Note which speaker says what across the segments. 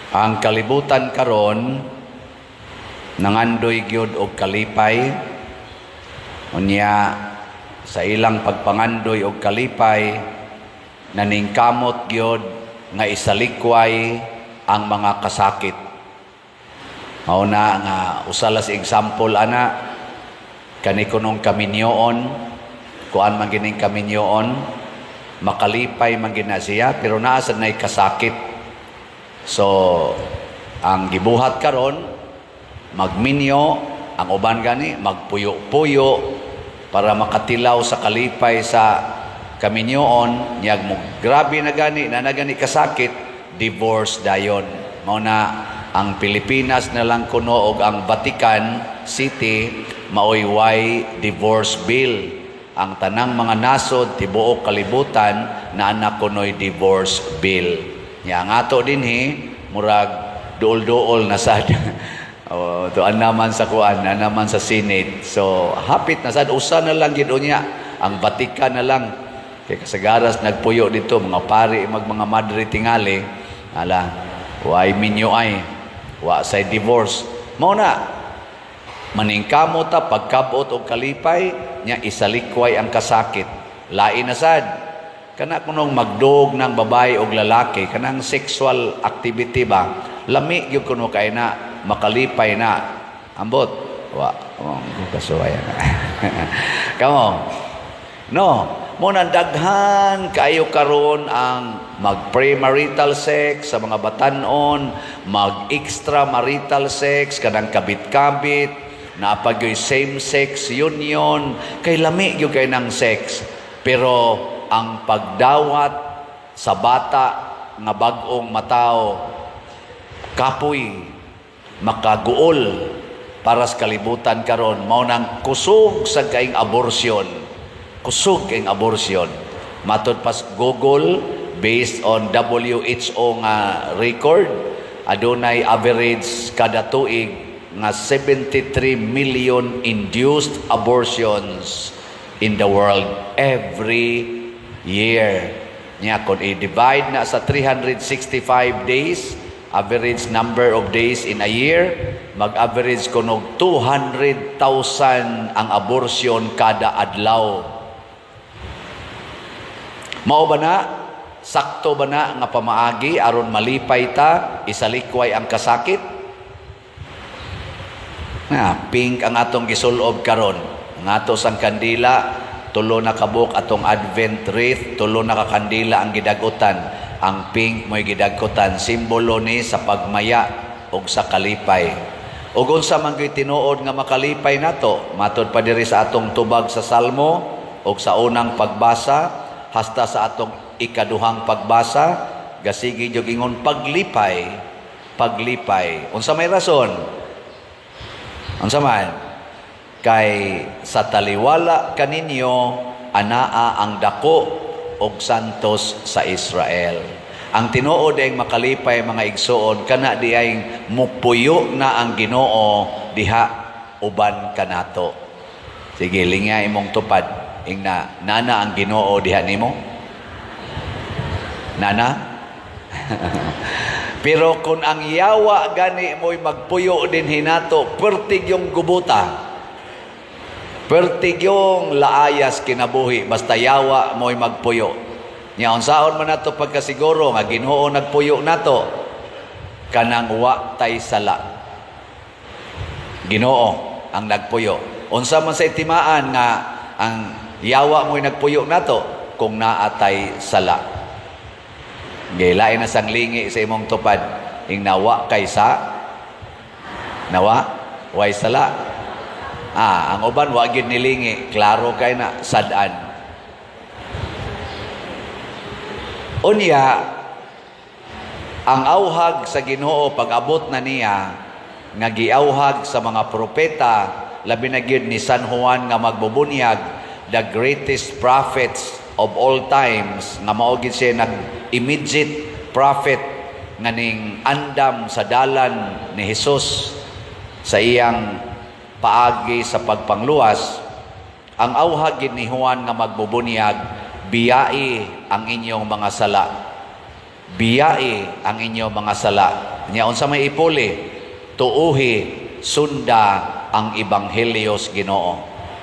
Speaker 1: Ang kalibutan karon nangandoy gyud og kalipay, unya sa ilang pagpangandoy og kalipay naningkamot gyud nga isalikway ang mga kasakit. Mao na nga usalas example ana kani kunong kaminyoon, kuan man gining kaminyoon, makalipay man gina siya pero naa sad nay kasakit. So, ang gibuhat karon magminyo, ang uban gani magpuyo-puyo para makatilaw sa kalipay sa kaminyoon, nyag mo grabe na gani na nagani kasakit, divorce dayon. Mao na ang Pilipinas na lang kuno og ang Vatican City maoy way divorce bill. Ang tanang mga nasod tibuok kalibutan na anak kunoy divorce bill. Yang ato dinhi murag duol-duol na sad. Tuan naman sa kuan, naman sa Senate. So hapit na sad usa na lang gid unya ang Vatican na lang. Kay kasagaras nagpuyo dito mga pari mga madre tingali. Ala, way minyo ay wa say divorce. Mao na maningkamot ta pagkabot og kalipay nya isalikway ang kasakit. Lain na sad kana kunong magdog ng babae o lalaki, kanang sexual activity ba, lami yung kuno kay na, makalipay na, ambot, kasuwayan na. Kamo, no, muna daghan kayo karon ang mag-premarital sex sa mga batanon, mag-extramarital sex, kanang kabit-kabit, napagyoy same-sex union, kay lami yung kay ng sex, pero ang pagdawat sa bata nga bag-ong matao kapoy makaguol para sa kalibutan karon mao nang kusog sa kaing abortion, kusog kaing abortion. Matod pas Google based on WHO nga record, adunay average kada tuig nga 73 million induced abortions in the world every year. Nya kung i-divide na sa 365 days, average number of days in a year, mag-average kunog 200,000 ang abortion kada adlaw. Mao ba na? Sakto ba na nga pamaagi aron malipay ta, isalikway ang kasakit? Na, pink ang atong gisulob karon. Ang ato sang kandila, tulo na kabuk atong Advent wreath, tulo na kakandila ang gidagutan. Ang pink mo'y gidagutan, simbolo ni sa pagmaya o sa kalipay. Ug unsa man gyud tinuod nga makalipay nato, matod pa diri sa atong tubag sa Salmo o sa unang pagbasa, hasta sa atong ikaduhang pagbasa, gasigi jud ingon paglipay, paglipay. Unsa may rason? Unsa man? Kay sa taliwala kaninyo anaa ang dako og santos sa Israel. Ang tinuod ay makalipay mga igsoon kana di ay mupuyo na ang Ginoo diha uban kanato. Sige, linga imong tupad ingna nana ang Ginoo diha nimo. Nana? Pero kung ang yawa gani mo'y magpuyo din hinato, pertig yung gubuta. Pertig yung laayas kinabuhi, basta yawa mo'y magpuyo. Nya unsaon man nato pagkasiguro nga Ginoo nagpuyo nato, kanang wa tay sala. Ginoo ang nagpuyo. Unsa man sa itimaan nga ang yawa mo'y nagpuyo nato kung naatay sala. Gilain na sang lingi sa imong tupad, ing nawa kaysa nawa way sala. Ang uban wa gyud nilingi, klaro kay na sad-an. Unya ang awhag sa Ginoo pag-abot na niya nga giawhag sa mga propeta, labi na gyud ni San Juan nga magbubunyag, the greatest prophets of all times, nga mao gyud siya nag-immediate prophet nga ning andam sa dalan ni Hesus sa iyang paagi sa pagpangluwas. Ang awhag ni Juan nga magbubunyag, biyai ang inyong mga sala. Biyai ang inyong mga sala. Nya unsa may ipuli? Tuuhi sunda ang ebanghelyo sa Ginoo,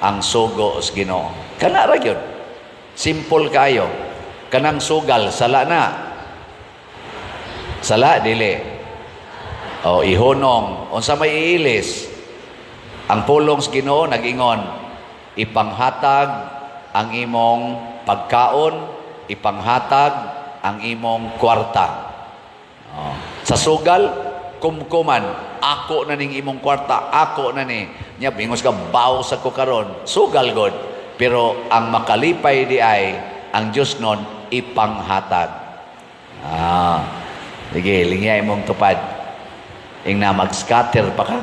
Speaker 1: ang sugo sa Ginoo. Kana ra gyud. Simple kayo. Kanang sugal sala na. Sala dili. O ihunong unsa may iilis? Ang pulong sa Ginoo nag-ingon, ipanghatag ang imong pagkaon, ipanghatag ang imong kwarta. Sa sugal, kumkuman, ako na ning imong kwarta, ako na ni. Nya bingos ka baw sa ko karon, sugal god. Pero ang makalipay di ay ang Dios non ipanghatag. Sige, lingya imong tupad. Ing na mag-scatter pa ka?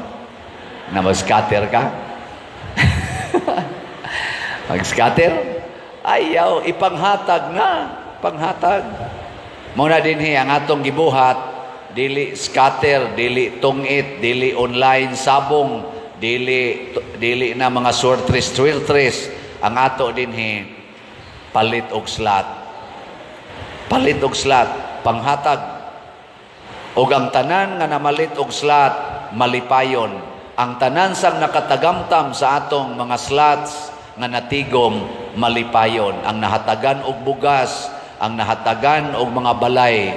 Speaker 1: Na mag-scatter ka? Mag-scatter? Ayaw, ipanghatag na. Panghatag. Muna din ang atong gibuhat, dili scatter, dili tungit, dili online sabong, dili na mga swirtris. Ang ato din palit og slat. Palit og slat, panghatag. Og ang tanan nga namalit og slat, malipayon. Ang tanan sang nakatagamtam sa atong mga slots nga natigom, malipayon. Ang nahatagan og bugas, ang nahatagan og mga balay.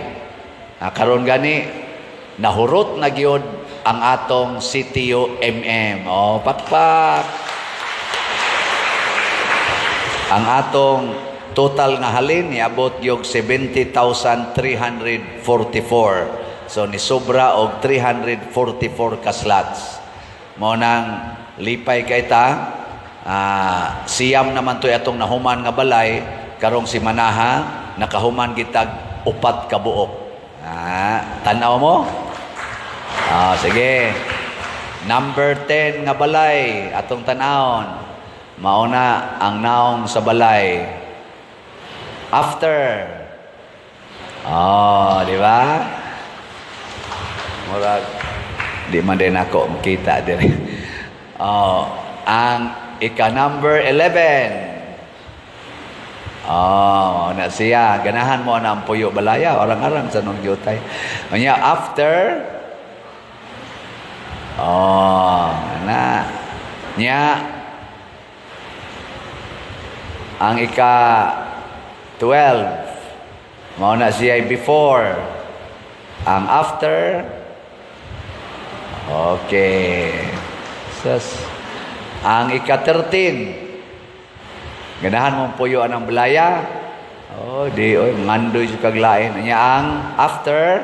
Speaker 1: Karon gani, nahurot na gyud ang atong CTO-MM. Pakpak. Ang atong total nga halin, niabot yung 70,344. So, ni sobra og 344 ka slots. Mo nang lipay kay ta, siyam naman to atong nahuman nga balay, karong si Manaha, nakahuman gitag 4 ka buok. Tanaw mo? Sige. Number 10 nga balay, atong tanawon. Mauna ang naong sa balay. After. Di ba? Murag di man din ako makita din. Ang ika-number 11. Na siya. Ganahan mo na ang puyo balaya. Orang-arang sa nung yutay. Kanya, after. Nya. Ang ika-12. Mauna siya before. Ang after. Okay. Ang ika-13. Ganahan mong puyo ang belaya. Ngandoy sa kaglain. Anya ang after.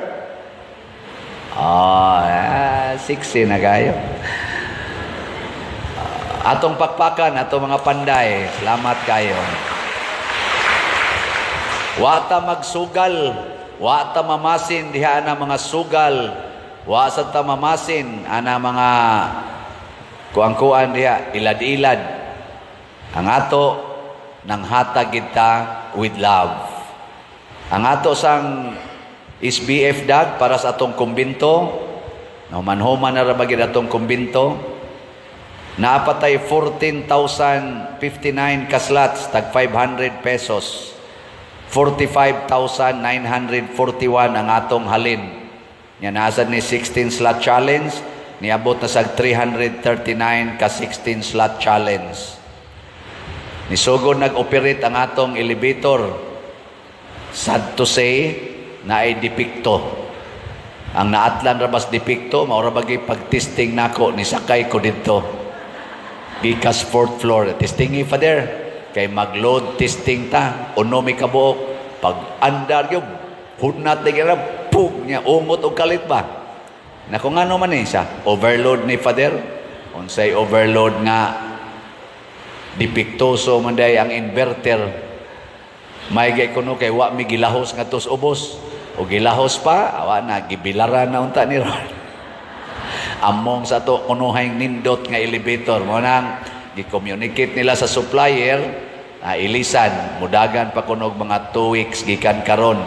Speaker 1: 60 na kayo. Atong pakpakan, atong mga panday. Salamat kayo. Wata magsugal. Wata mamasin diha na mga sugal. Wa sa tamamasin ana mga kuang-kuan diha ilad-ilad. Ang ato nang hatag kita with love. Ang ato sang SBF dag para sa atong kumbinto, manhuman na ra bagid atong kumbinto. Naapatay 14,059 ka slots tag 500 pesos. 45,941 ang atong halin. Nya nasa ni 16 slot challenge, niabot na sa 339 ka 16 slot challenge. Nisugod nag-operate ang atong elevator. Sad to say, na ay depikto. Ang naatlan rabas depikto, maura bagay pag-testing nako ni sakay ko dito. Gikas 4th floor. Testingi fa there. Kay mag-load testing ta. Uno may kabuok. Pag andar yung hunat na gira, pug niya, umot o kalit ba? Na kung ano man siya, overload ni Father. Unsay overload nga, dipiktoso man day ang inverter. May gay kuno kay wa mi gilahos nga tos ubos. O gilahos pa, awa na, gibilaran na unta ni Ron. Among sa to, kunuhang nindot nga elevator. Mo nang, gi-communicate nila sa supplier, ilisan, mudagan pa kunog mga 2 weeks gikan karon.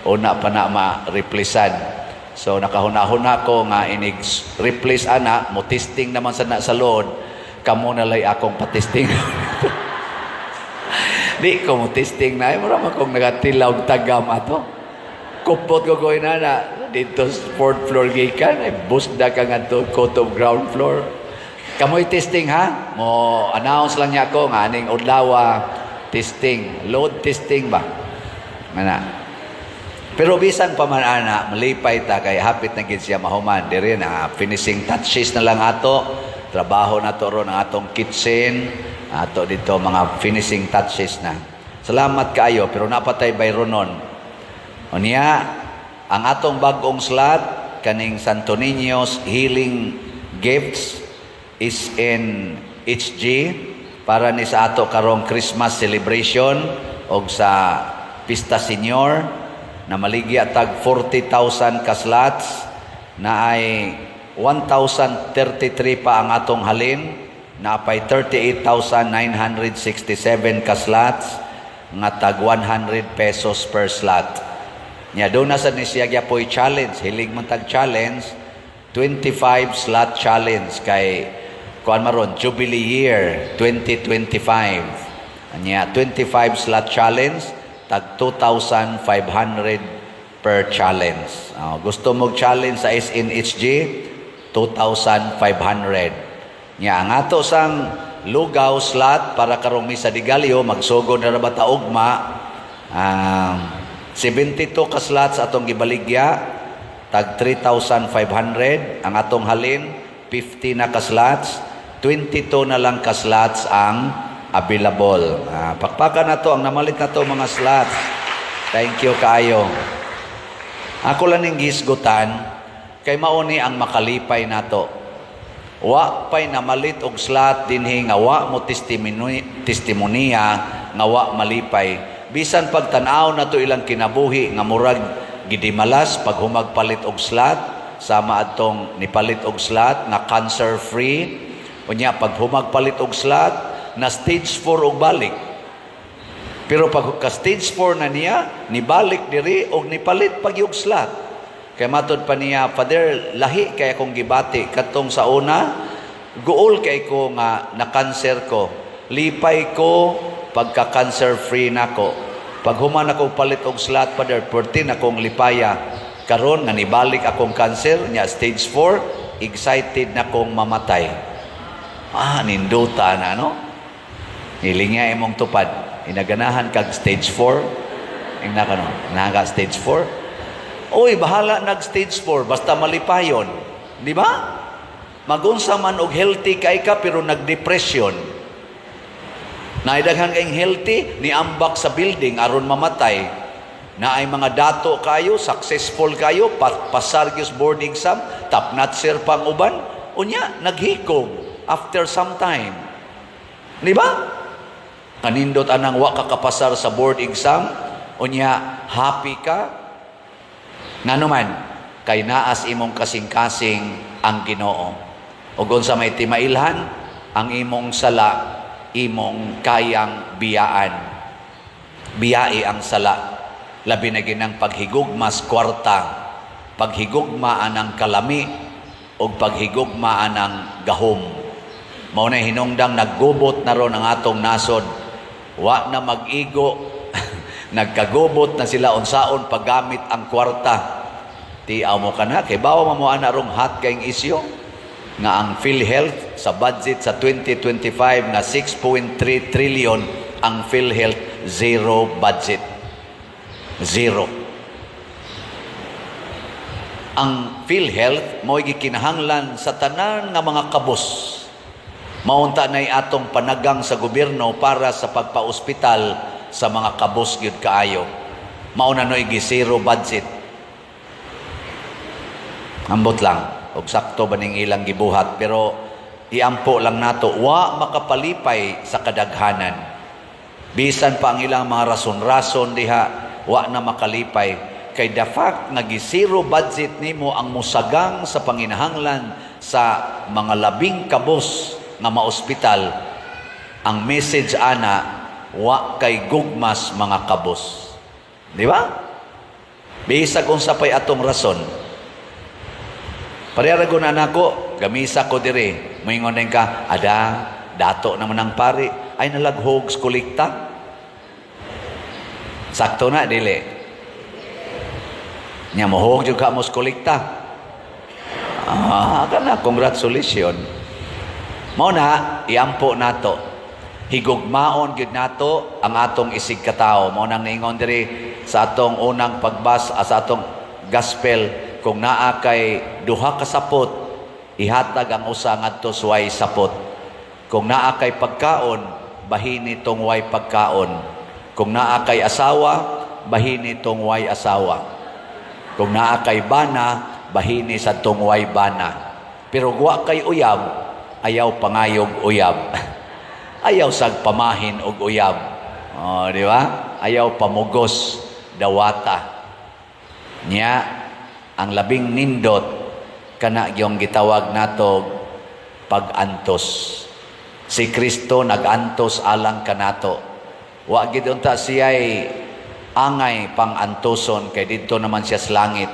Speaker 1: Una pa na ma-replacean. So nakahuna-huna ko nga inig replace ana, mo testing naman sa load, kamo na lay akong patesting. Di ko mo testing na, mura man kong nagatilaw tagam ato. Kupot ko goy na, dito sa 4th floor gikan, ay busda ka nga to, kutub ground floor. Kamoy testing ha? Mo announce lang niya ako nga aning udlawa testing, load testing ba? Mana. Pero bisan pa man ana, malipay ta kay hapit na gid siya mahuman. Diri na finishing touches na lang ato. Trabaho na to ron ang atong kitchen. Ato dito mga finishing touches na. Salamat kaayo pero napatay bayronon. Unya ang atong bag-ong slot kaning Santo Niño's Healing Gifts is in HG para ni sa ato karong Christmas celebration og sa Pista Senior na maligya tag 40,000 ka slots na ay 1,033 pa ang atong halin na pay 38,967 ka slots nga tag 100 pesos per slot. Nya do na sa ni siya gyapon challenge, hilig man tag challenge, 25 slot challenge kay kuan maron Jubilee year 2025. Nya 25 slot challenge tag 2,500 per challenge. Gusto mo challenge sa SNHG 2,500. Nya ang ato sang lugaw slot para karong misa di Galyo magsugod na ba ta ugma 72 ka slots atong gibaligya tag 3,500 ang atong halin 50 na ka slots 22 na lang ka slots ang available. Pakpakan na to ang namalit na to mga slots. Thank you kaayo. Ako lang ning gisgutan kay mauni ang makalipay nato. Wa pay namalit og slot dinhi nga wa mo testimonya nga wa malipay. Bisan pagtan-aw na to ilang kinabuhi nga murag gidimalas pag humagpalit og slot sama adtong nipalit og slot nga cancer free. Unya pag humagpalit og slot na stage 4 og balik. Pero pag ka stage 4 na niya, nibalik diri og nipalit pag yung slot. Kay matod pa niya, Father, lahi kay akong gibati katong sa una, guol kay ko nga na-cancer ko. Lipay ko pagka-cancer free nako. Pag human ako palit og slot, Father, pertin akong lipaya. Karon nga nibalik akong cancer, nya stage 4, excited na kong mamatay. Ninduta na, no? Hilingya imong tupad. Inaganahan kag stage 4. Ingna ka no? Naga stage 4. Uy, bahala nag stage 4. Basta malipayon. Di ba? Magunsa man og healthy kay ka pero nag-depression. Naidaghan kayong healthy, niambak sa building aron mamatay. Na ay mga dato kayo, successful kayo, pasar gyud board exam, top notcher pang uban. Unya, naghikog after some time. Di ba? Kanindot anang wa ka kapasar sa board exam, unya happy ka. Nganuman, kay naas imong kasing-kasing ang Ginoo. Ug unsa may timailhan, ang imong sala, imong kayang biyaan. Biyai ang sala. Labi na ginang paghigugmas kwarta, paghigugma anang kalami, o paghigugma anang gahom. Mao na hinungdang naggubot na ron ang atong nasod. Wa na mag-igo, nagkagubot na sila unsaon paggamit ang kwarta. Tiaw mo ka na, kay bawa mo ana rong hot kayong isyo, nga ang PhilHealth sa budget sa 2025 nga 6.3 trillion, ang PhilHealth zero budget. Zero. Ang PhilHealth mo'y gikinahanglan sa tanan nga mga kabos. Maunta na atong panagang sa gobyerno para sa pagpa-ospital sa mga kabos gyud kaayo. Mauna no'y zero budget. Ambot lang, og sakto ba ning ilang gibuhat, pero iampo lang nato, wa makapalipay sa kadaghanan. Bisan pa ang ilang mga rason-rason diha, wa na makalipay. Kay the fact nga zero budget nimo ang musagang sa panginahanglan sa mga labing kabos nga maospital, ang message ana, wa kay gugmas mga kabos. Di ba? Bisag kung sapay atong rason. Pareharagon na nako, gamisa ko dire. Moingon ka, dato naman ang pari, ay nalaghog kulikta. Sakto na, dili. Nya mohog jud ka mos kolekta. Kana congratulations. Mao na iampo nato. Higugmaon gyud nato ang atong isig katao. Mao nang niingon diri sa atong unang sa atong gospel, kung naa kay duha ka sapot, ihatag ang usa ngadto sa way sapot. Kung naa kay pagkaon, bahini tong way pagkaon. Kung naa kay asawa, bahini tong way asawa. Kung naa kay bana, bahini sa tong way bana. Pero wa kay uyab, ayaw pangayog uyab. Ayaw sag pamahin og uyab. Di ba? Ayaw pamugos dawata. Nya ang labing nindot kana gyung gitawag nato pag-antos. Si Kristo nag-antos alang kanato. Wa gid unta siya'y angay pang-antoson kay didto naman siya sa langit.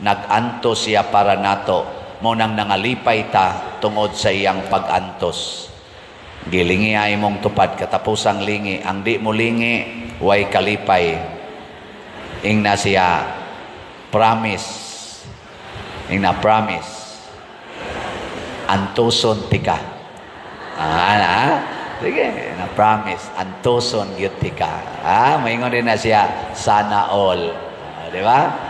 Speaker 1: Nag-antos siya para nato. Mo nang nangalipay ta tungod sa iyang pag-antos. Gilingi ay mong tupad katapusang lingi. Ang di mo lingi, way kalipay. Ingna siya promise. Ingna promise. Antuson tika. Sige, na promise. Antuson yun tika. Maingon din na siya sana all. Di ba?